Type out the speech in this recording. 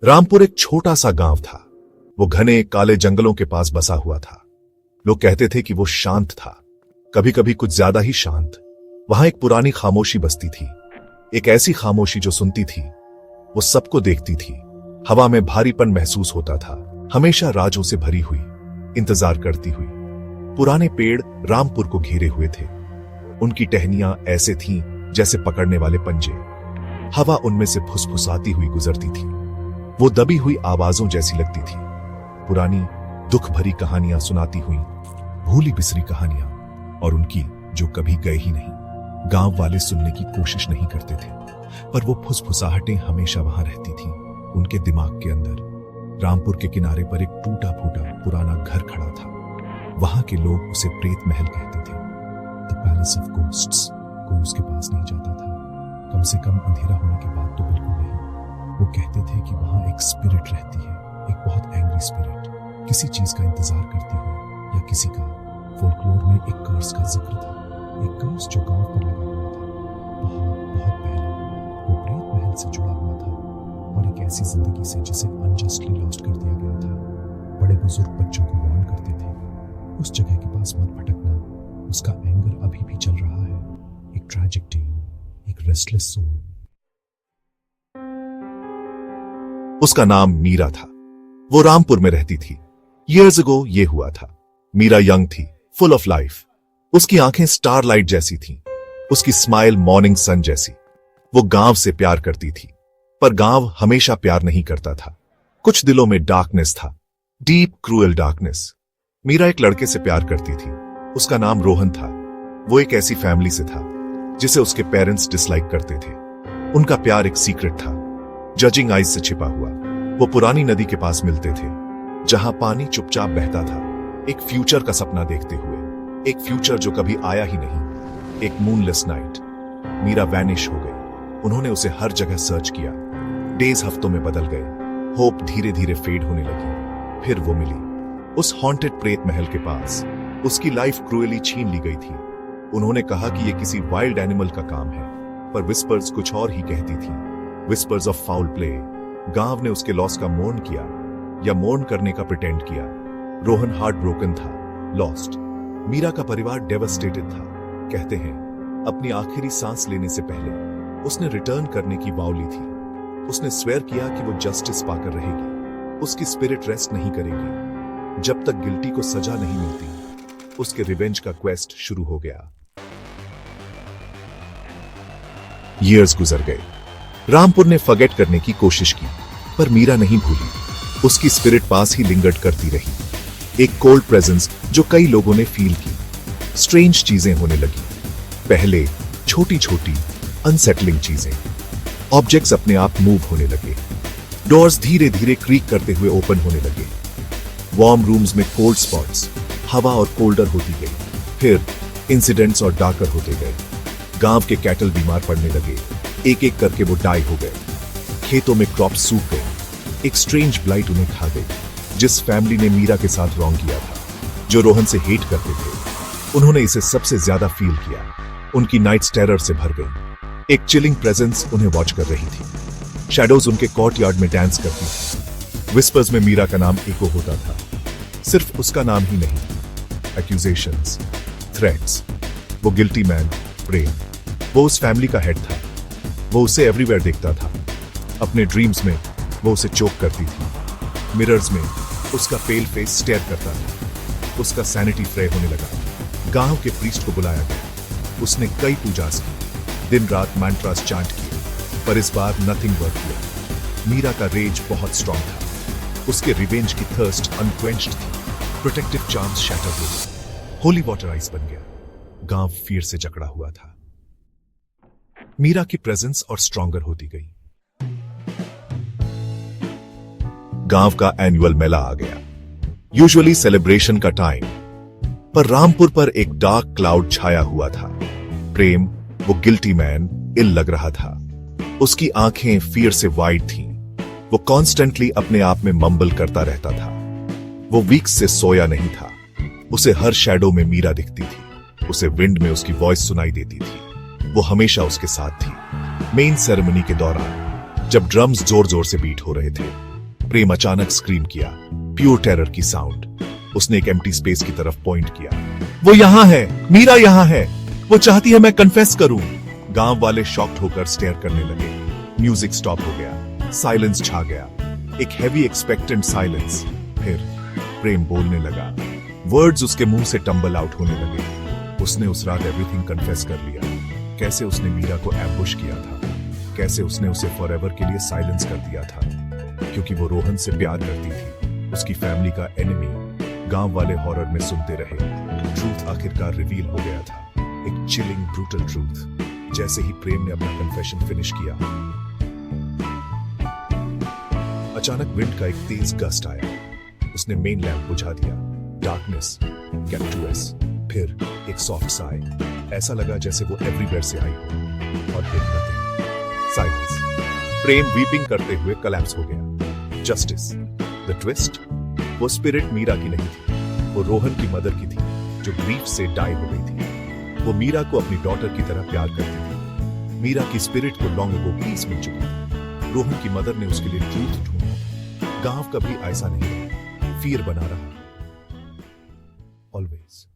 रामपुर एक छोटा सा गांव था। वो घने काले जंगलों के पास बसा हुआ था। लोग कहते थे कि वो शांत था, कभी कभी कुछ ज्यादा ही शांत। वहां एक पुरानी खामोशी बसती थी, एक ऐसी खामोशी जो सुनती थी, वो सबको देखती थी। हवा में भारीपन महसूस होता था, हमेशा राजों से भरी हुई, इंतजार करती हुई। पुराने पेड़ रामपुर को घेरे हुए थे। उनकी टहनियां ऐसे थीं जैसे पकड़ने वाले पंजे। हवा उनमें से फुसफुसाती हुई गुजरती थी। वो दबी हुई आवाजों जैसी लगती थी, पुरानी दुख भरी कहानियां सुनाती हुई, भूली बिसरी कहानियां, और उनकी जो कभी गए ही नहीं। गांव वाले सुनने की कोशिश नहीं करते थे, पर वो फुसफुसाहटें हमेशा वहां रहती थीं, उनके दिमाग के अंदर। रामपुर के किनारे पर एक टूटा फूटा पुराना घर खड़ा था। वहां के लोग उसे प्रेत महल कहते थे, द पैलेस ऑफ गोस्ट्स। कोई उसके पास नहीं जाता था, कम से कम अंधेरा होने के बाद तो बिल्कुल नहीं। वो कहते थे कि वहां एक स्पिरिट रहती है, एक बहुत एंग्री स्पिरिट, किसी चीज का इंतजार करती हुई, या किसी का। फोल्कलोर में एक कर्स का जिक्र था, एक कर्स जो गांव पर लगा हुआ था, बहुत बहुत पहले। वो प्रेत महल से जुड़ा हुआ था, और एक ऐसी जिंदगी से जिसे अनजस्टली लॉस्ट कर दिया गया था। बड़े बुजुर्ग बच्चों को वार्न करते थे, उस जगह के पास मत भटकना, उसका एंगर अभी भी चल रहा है। एक ट्रैजिक टेल, एक रेस्टलेस सोल। उसका नाम मीरा था। वो रामपुर में रहती थी। Years ago ये हुआ था। मीरा यंग थी, फुल ऑफ लाइफ। उसकी आंखें स्टारलाइट जैसी थीं, उसकी स्माइल मॉर्निंग सन जैसी। वो गांव से प्यार करती थी, पर गांव हमेशा प्यार नहीं करता था। कुछ दिलों में डार्कनेस था, डीप क्रूएल डार्कनेस। मीरा एक लड़के से प्यार करती थी, उसका नाम रोहन था। वो एक ऐसी फैमिली से था जिसे उसके पेरेंट्स डिसलाइक करते थे। उनका प्यार एक सीक्रेट था, जजिंग आइज से छिपा हुआ। वो पुरानी नदी के पास मिलते थे, जहां पानी चुपचाप बहता था, एक फ्यूचर का सपना देखते हुए, एक फ्यूचर जो कभी आया ही नहीं। एक मूनलेस नाइट मीरा वैनिश हो गई। उन्होंने उसे हर जगह सर्च किया। डेज हफ्तों में बदल गए, होप धीरे धीरे फेड होने लगी। फिर वो मिली उस हॉन्टेड प्रेत महल के पास। उसकी लाइफ क्रूएली छीन ली गई थी। उन्होंने कहा कि यह किसी वाइल्ड एनिमल का काम है, पर विस्पर्स कुछ और ही कहती थी, विस्पर्स ऑफ फाउल प्ले। गांव ने उसके लॉस का मोर्न किया, या मोर्न करने का प्रिटेंड किया। रोहन हार्ट ब्रोकन था, लॉस्ट। मीरा का परिवार डेवस्टेटेड था। कहते हैं अपनी आखिरी सांस लेने से पहले उसने रिटर्न करने की वाव ली थी। उसने स्वेयर किया कि वो जस्टिस पाकर रहेगी। उसकी स्पिरिट रेस्ट नहीं करेगी जब तक गिल्टी को सजा नहीं मिलती। उसके रिवेंज का क्वेस्ट शुरू हो गया। ईयर्स गुजर गए। रामपुर ने फॉरगेट करने की कोशिश की, पर मीरा नहीं भूली। उसकी स्पिरिट पास ही लिंगर्ड करती रही, एक कोल्ड प्रेजेंस जो कई लोगों ने फील की। स्ट्रेंज चीजें होने लगी, पहले छोटी छोटी अनसेटलिंग चीजें। ऑब्जेक्ट्स अपने आप मूव होने लगे, डोर्स धीरे धीरे क्रीक करते हुए ओपन होने लगे। वार्म रूम्स में कोल्ड स्पॉट्स, हवा और कोल्डर होती गई। फिर इंसिडेंट्स और डार्कर होते गए। गांव के कैटल बीमार पड़ने लगे, एक एक करके वो डाई हो गए। खेतों में क्रॉप्स सूख गए। एक स्ट्रेंज ब्लाइट उन्हें खा गई। जिस फैमिली ने मीरा के साथ रॉन्ग किया था, जो रोहन से हेट करते थे, उन्होंने इसे सबसे ज्यादा फील किया। उनकी नाइट्स टेरर से भर गई। एक चिलिंग प्रेजेंस उन्हें वॉच कर रही थी। शैडोज उनके कोर्टयार्ड में डांस करती थी। विस्पर्स में मीरा का नाम एको होता था। सिर्फ उसका नाम ही नहीं, एक्यूजेशंस, थ्रेट्स। वो गिल्टी मैन, प्रेम। वो उस फैमिली का हेड था। वो उसे एवरीवेयर देखता था। अपने ड्रीम्स में वो उसे चोक करती थी। मिरर्स में उसका पेल फेस स्टेयर करता था। उसका सैनिटी फ्रे होने लगा। गांव के प्रीस्ट को बुलाया गया। उसने कई पूजास की, दिन रात मैंट्रास चांट किए, पर इस बार नथिंग वर्क किया। मीरा का रेज बहुत स्ट्रांग था। उसके रिवेंज की थर्स्ट अनक्वेंच्ड थी। प्रोटेक्टिव चार्म्स शैटर हो गए। होली वाटर आइस बन गया। गांव फिर से जकड़ा हुआ था। मीरा की प्रेजेंस और स्ट्रॉन्गर होती गई। गांव का एनुअल मेला आ गया, यूजुअली सेलिब्रेशन का टाइम, पर रामपुर पर एक डार्क क्लाउड छाया हुआ था। प्रेम, वो गिल्टी मैन, इल लग रहा था। उसकी आंखें फियर से वाइड थीं। वो कॉन्स्टेंटली अपने आप में मम्बल करता रहता था। वो वीक्स से सोया नहीं था। उसे हर शैडो में मीरा दिखती थी। उसे विंड में उसकी वॉइस सुनाई देती थी। वो हमेशा उसके साथ थी। मेन सेरेमनी के दौरान, जब ड्रम्स जोर जोर से बीट हो रहे थे, प्रेम अचानक स्क्रीम किया, प्योर टेरर की साउंड। उसने एक एम्प्टी स्पेस की तरफ पॉइंट किया। वो यहां है, मीरा यहां है, वो चाहती है मैं कन्फेस करूं। गांव वाले शॉक्ड होकर स्टेयर करने लगे। म्यूजिक स्टॉप हो गया, साइलेंस छा गया, एक हैवी एक्सपेक्टेंट साइलेंस। फिर प्रेम बोलने लगा। वर्ड्स उसके मुंह से टंबल आउट होने लगे। उसने उस रात एवरीथिंग कन्फेस कर लिया। कैसे उसने मीरा को एम्बुश किया था, कैसे उसने उसे फॉरएवर के लिए साइलेंस कर दिया था, क्योंकि वो रोहन से प्यार करती थी, उसकी फैमिली का एनिमी। गांव वाले हॉरर में सुनते रहे। ट्रूथ आखिरकार रिवील हो गया था, एक चिलिंग ब्रूटल ट्रूथ। जैसे ही प्रेम ने अपना कन्फेशन फिनिश किया, अचानक विंड का एक तेज गस्ट आया। उसने मेन लैंप बुझा दिया। Darkness kept to us. फिर एक सॉफ्ट साई, ऐसा लगा जैसे वो एवरीवेयर से आई हो। और फिर नथिंग, साइलेंस। प्रेम वीपिंग करते हुए कोलैप्स हो गया। जस्टिस, द ट्विस्ट, वो स्पिरिट मीरा की नहीं थी, वो रोहन की मदर की थी, जो ग्रीफ से डाई हो गई थी। वो मीरा को अपनी डॉटर की तरह प्यार करती थी। मीरा की स्पिरिट को लॉन्ग अगो पीस मिल चुकी थी। रोहन की मदर ने उसके लिए ट्रूथ ढूंढा था। गांव कभी ऐसा नहीं रहा, फियर बना रहा। ऑलवेज।